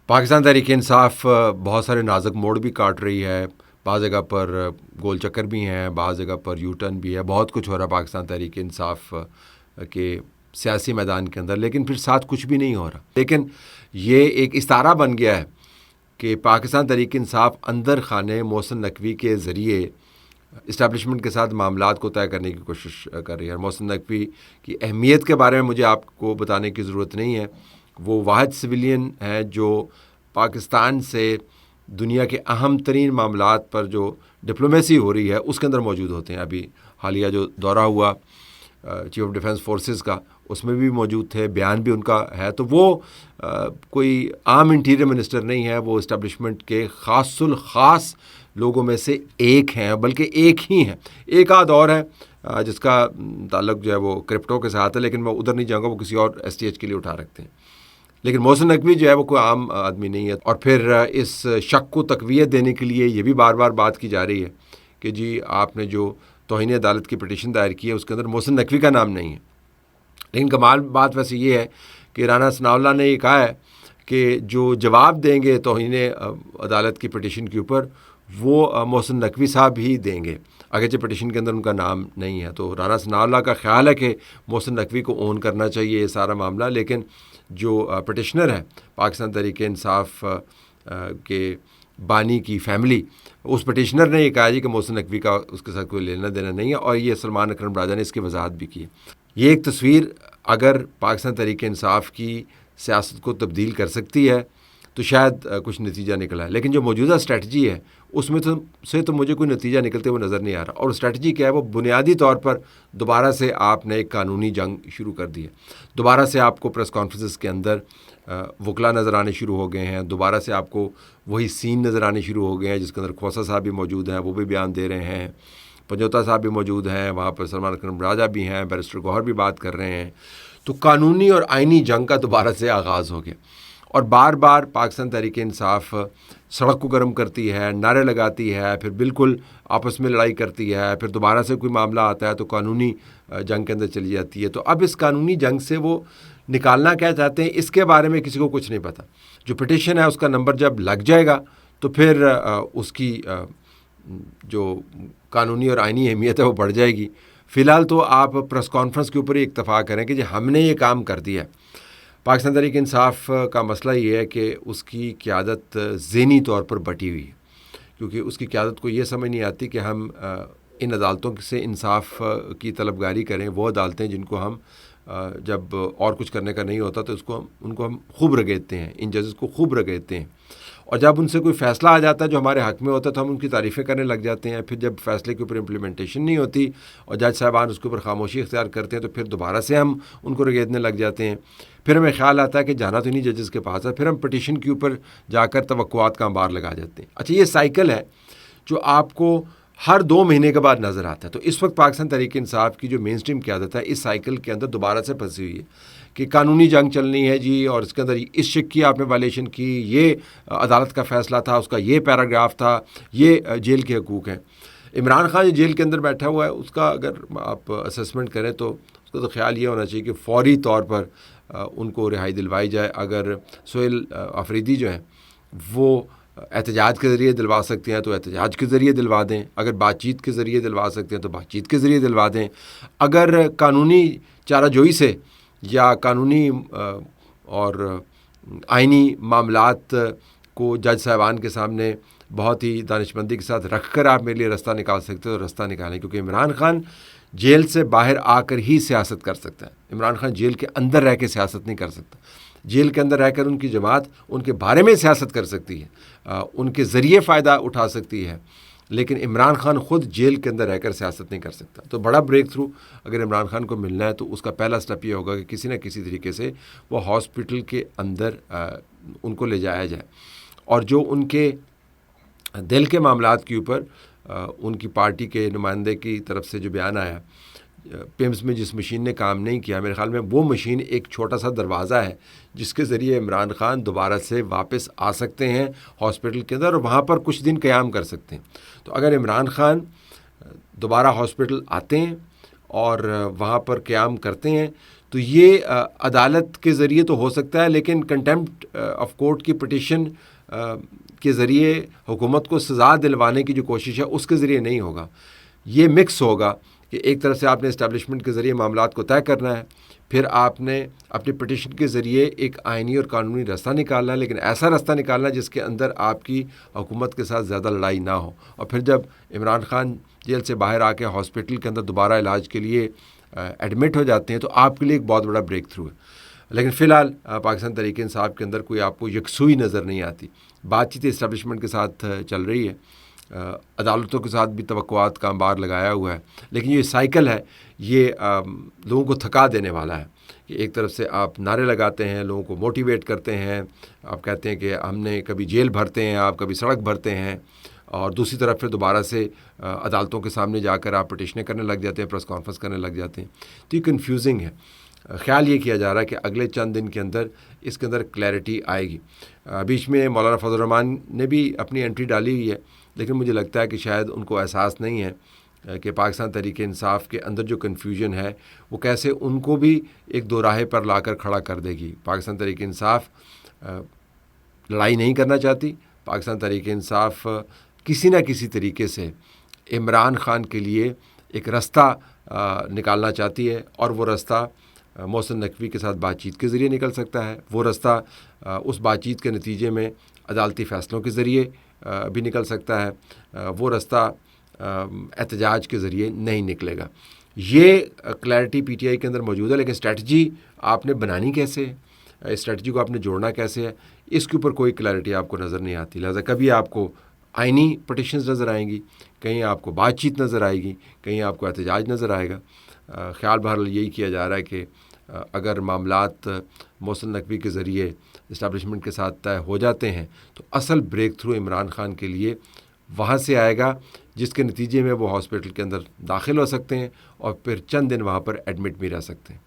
پاکستان تحریک انصاف بہت سارے نازک موڑ بھی کاٹ رہی ہے، بعض جگہ پر گول چکر بھی ہیں، بعض جگہ پر یو ٹرن بھی ہے، بہت کچھ ہو رہا ہے پاکستان تحریک انصاف کے سیاسی میدان کے اندر، لیکن پھر ساتھ کچھ بھی نہیں ہو رہا۔ لیکن یہ ایک استعارہ بن گیا ہے کہ پاکستان تحریک انصاف اندر خانے محسن نقوی کے ذریعے اسٹیبلشمنٹ کے ساتھ معاملات کو طے کرنے کی کوشش کر رہی ہے۔ محسن نقوی کی اہمیت کے بارے میں مجھے آپ کو بتانے کی ضرورت نہیں ہے، وہ واحد سویلین ہے جو پاکستان سے دنیا کے اہم ترین معاملات پر جو ڈپلومیسی ہو رہی ہے اس کے اندر موجود ہوتے ہیں۔ ابھی حالیہ جو دورہ ہوا چیف آف ڈیفنس فورسز کا، اس میں بھی موجود تھے، بیان بھی ان کا ہے۔ تو وہ کوئی عام انٹیریئر منسٹر نہیں ہے، وہ اسٹیبلشمنٹ کے خاص الخاص لوگوں میں سے ایک ہیں، بلکہ ایک ہی ہیں۔ ایک آدھ اور ہے جس کا تعلق جو ہے وہ کرپٹو کے ساتھ ہے، لیکن میں ادھر نہیں جاؤں گا، وہ کسی اور ایس ٹی ایچ کے لیے اٹھا رکھتے ہیں۔ لیکن محسن نقوی جو ہے وہ کوئی عام آدمی نہیں ہے۔ اور پھر اس شک کو تقویت دینے کے لیے یہ بھی بار بار بات کی جا رہی ہے کہ جی آپ نے جو توہین عدالت کی پٹیشن دائر کی ہے اس کے اندر محسن نقوی کا نام نہیں ہے۔ لیکن کمال بات ویسے یہ ہے کہ رانا ثناء اللہ نے یہ کہا ہے کہ جو جواب دیں گے توہین عدالت کی پٹیشن کے اوپر وہ محسن نقوی صاحب ہی دیں گے، اگرچہ پٹیشن کے اندر ان کا نام نہیں ہے۔ تو رانا ثناء اللہ کا خیال ہے کہ محسن نقوی کو اون کرنا چاہیے یہ سارا معاملہ، لیکن جو پٹیشنر ہے پاکستان تحریک انصاف کے بانی کی فیملی، اس پٹیشنر نے یہ کہا جی کہ محسن نقوی کا اس کے ساتھ کوئی لینا دینا نہیں ہے، اور یہ سلمان اکرم راجہ نے اس کی وضاحت بھی کی ہے۔ یہ ایک تصویر اگر پاکستان تحریک انصاف کی سیاست کو تبدیل کر سکتی ہے تو شاید کچھ نتیجہ نکلا ہے، لیکن جو موجودہ اسٹریٹجی ہے اس میں تو مجھے کوئی نتیجہ نکلتے ہوئے نظر نہیں آ رہا۔ اور اسٹریٹجی کیا ہے؟ وہ بنیادی طور پر دوبارہ سے آپ نے ایک قانونی جنگ شروع کر دی ہے، دوبارہ سے آپ کو پریس کانفرنسز کے اندر وکلا نظر آنے شروع ہو گئے ہیں، دوبارہ سے آپ کو وہی سین نظر آنے شروع ہو گئے ہیں جس کے اندر کھوسہ صاحب بھی موجود ہیں، وہ بھی بیان دے رہے ہیں، پنجوتا صاحب بھی موجود ہیں، وہاں پر سلمان اکرم راجہ بھی ہیں، بیرسٹر گوہر بھی بات کر رہے ہیں۔ تو قانونی اور آئینی جنگ کا دوبارہ سے آغاز ہو گیا، اور بار بار پاکستان تحریک انصاف سڑک کو گرم کرتی ہے، نعرے لگاتی ہے، پھر بالکل آپس میں لڑائی کرتی ہے، پھر دوبارہ سے کوئی معاملہ آتا ہے تو قانونی جنگ کے اندر چلی جاتی ہے۔ تو اب اس قانونی جنگ سے وہ نکالنا کیا چاہتے ہیں اس کے بارے میں کسی کو کچھ نہیں پتہ۔ جو پٹیشن ہے اس کا نمبر جب لگ جائے گا تو پھر اس کی جو قانونی اور آئینی اہمیت ہے وہ بڑھ جائے گی۔ فی الحال تو آپ پریس کانفرنس کے اوپر ہی اکتفا کریں کہ جی ہم نے یہ کام کر دیا ہے۔ پاکستان تحریک انصاف کا مسئلہ یہ ہے کہ اس کی قیادت ذہنی طور پر بٹی ہوئی ہے، کیونکہ اس کی قیادت کو یہ سمجھ نہیں آتی کہ ہم ان عدالتوں سے انصاف کی طلبگاری کریں، وہ عدالتیں جن کو ہم جب اور کچھ کرنے کا نہیں ہوتا تو ان کو ہم خوب رگیدتے ہیں، ان ججز کو خوب رگیدتے ہیں، اور جب ان سے کوئی فیصلہ آ جاتا ہے جو ہمارے حق میں ہوتا ہے تو ہم ان کی تعریفیں کرنے لگ جاتے ہیں۔ پھر جب فیصلے کے اوپر امپلیمنٹیشن نہیں ہوتی اور جج صاحبان اس کے اوپر خاموشی اختیار کرتے ہیں تو پھر دوبارہ سے ہم ان کو رگیدنے لگ جاتے ہیں۔ پھر ہمیں خیال آتا ہے کہ جانا تو نہیں ججز کے پاس ہے، پھر ہم پٹیشن کے اوپر جا کر توقعات کا انبار لگا جاتے ہیں۔ اچھا، یہ سائیکل ہے جو آپ کو ہر 2 مہینے کے بعد نظر آتا ہے۔ تو اس وقت پاکستان تحریک انصاف کی جو مین سٹریم قیادت ہے اس سائیکل کے اندر دوبارہ سے پھنسی ہوئی ہے کہ قانونی جنگ چلنی ہے جی، اور اس کے اندر اس شک کی آپ نے وائلیشن کی، یہ عدالت کا فیصلہ تھا، اس کا یہ پیراگراف تھا، یہ جیل کے حقوق ہیں۔ عمران خان جو جیل کے اندر بیٹھا ہوا ہے اس کا اگر آپ اسسمنٹ کریں تو اس کا تو خیال یہ ہونا چاہیے کہ فوری طور پر ان کو رہائی دلوائی جائے۔ اگر سہیل آفریدی جو ہیں وہ احتجاج کے ذریعے دلوا سکتے ہیں تو احتجاج کے ذریعے دلوا دیں، اگر بات چیت کے ذریعے دلوا سکتے ہیں تو بات چیت کے ذریعے دلوا دیں۔ اگر قانونی چارہ جوئی سے یا قانونی اور آئینی معاملات کو جج صاحبان کے سامنے بہت ہی دانشمندی کے ساتھ رکھ کر آپ میرے لیے رستہ نکال سکتے ہو تو رستہ نکالیں، کیونکہ عمران خان جیل سے باہر آ کر ہی سیاست کر سکتا ہے۔ عمران خان جیل کے اندر رہ کے سیاست نہیں کر سکتا۔ جیل کے اندر رہ کر ان کی جماعت ان کے بارے میں سیاست کر سکتی ہے، ان کے ذریعے فائدہ اٹھا سکتی ہے، لیکن عمران خان خود جیل کے اندر رہ کر سیاست نہیں کر سکتا۔ تو بڑا بریک تھرو اگر عمران خان کو ملنا ہے تو اس کا پہلا سٹیپ یہ ہوگا کہ کسی نہ کسی طریقے سے وہ ہاسپٹل کے اندر ان کو لے جایا جائے، اور جو ان کے دل کے معاملات کے اوپر ان کی پارٹی کے نمائندے کی طرف سے جو بیان آیا، پیمز میں جس مشین نے کام نہیں کیا، میرے خیال میں وہ مشین ایک چھوٹا سا دروازہ ہے جس کے ذریعے عمران خان دوبارہ سے واپس آ سکتے ہیں ہاسپٹل کے اندر اور وہاں پر کچھ دن قیام کر سکتے ہیں۔ تو اگر عمران خان دوبارہ ہاسپٹل آتے ہیں اور وہاں پر قیام کرتے ہیں تو یہ عدالت کے ذریعے تو ہو سکتا ہے، لیکن کنٹیمپٹ آف کورٹ کی پٹیشن کے ذریعے حکومت کو سزا دلوانے کی جو کوشش ہے اس کے ذریعے نہیں ہوگا. یہ مکس ہوگا کہ ایک طرف سے آپ نے اسٹیبلشمنٹ کے ذریعے معاملات کو طے کرنا ہے، پھر آپ نے اپنی پٹیشن کے ذریعے ایک آئینی اور قانونی راستہ نکالنا ہے، لیکن ایسا راستہ نکالنا ہے جس کے اندر آپ کی حکومت کے ساتھ زیادہ لڑائی نہ ہو. اور پھر جب عمران خان جیل سے باہر آ کے ہاسپٹل کے اندر دوبارہ علاج کے لیے ایڈمٹ ہو جاتے ہیں تو آپ کے لیے ایک بہت بڑا بریک تھرو ہے. لیکن فی الحال پاکستان تحریک انصاف کے اندر کوئی آپ کو یکسوئی نظر نہیں آتی. بات چیت اسٹیبلشمنٹ کے ساتھ چل رہی ہے، عدالتوں کے ساتھ بھی توقعات کا انبار لگایا ہوا ہے، لیکن یہ سائیکل ہے، یہ لوگوں کو تھکا دینے والا ہے کہ ایک طرف سے آپ نعرے لگاتے ہیں، لوگوں کو موٹیویٹ کرتے ہیں، آپ کہتے ہیں کہ ہم نے کبھی جیل بھرتے ہیں، آپ کبھی سڑک بھرتے ہیں، اور دوسری طرف پھر دوبارہ سے عدالتوں کے سامنے جا کر آپ پٹیشنیں کرنے لگ جاتے ہیں، پریس کانفرنس کرنے لگ جاتے ہیں. تو یہ کنفیوزنگ ہے. خیال یہ کیا جا رہا ہے کہ اگلے چند دن کے اندر اس کے اندر کلیئرٹی آئے گی. بیچ میں مولانا فضل الرحمان نے بھی اپنی انٹری ڈالی ہوئی ہے، لیکن مجھے لگتا ہے کہ شاید ان کو احساس نہیں ہے کہ پاکستان تحریک انصاف کے اندر جو کنفیوژن ہے وہ کیسے ان کو بھی ایک دو راہے پر لا کر کھڑا کر دے گی. پاکستان تحریک انصاف لڑائی نہیں کرنا چاہتی. پاکستان تحریک انصاف کسی نہ کسی طریقے سے عمران خان کے لیے ایک راستہ نکالنا چاہتی ہے، اور وہ راستہ محسن نقوی کے ساتھ بات چیت کے ذریعے نکل سکتا ہے. وہ راستہ اس بات چیت کے نتیجے میں عدالتی فیصلوں کے ذریعے بھی نکل سکتا ہے. وہ راستہ احتجاج کے ذریعے نہیں نکلے گا. یہ کلیئرٹی پی ٹی آئی کے اندر موجود ہے، لیکن اسٹریٹجی آپ نے بنانی کیسے ہے، اسٹریٹجی کو آپ نے جوڑنا کیسے ہے، اس کے اوپر کوئی کلیئرٹی آپ کو نظر نہیں آتی. لہٰذا کبھی آپ کو آئینی پٹیشنز نظر آئیں گی، کہیں آپ کو بات چیت نظر آئے گی، کہیں آپ کو احتجاج نظر آئے گا. خیال بہرحال یہی کیا جا رہا ہے کہ اگر معاملات محسن نقوی کے ذریعے اسٹیبلشمنٹ کے ساتھ طے ہو جاتے ہیں تو اصل بریک تھرو عمران خان کے لیے وہاں سے آئے گا، جس کے نتیجے میں وہ ہاسپٹل کے اندر داخل ہو سکتے ہیں اور پھر چند دن وہاں پر ایڈمٹ بھی رہ سکتے ہیں.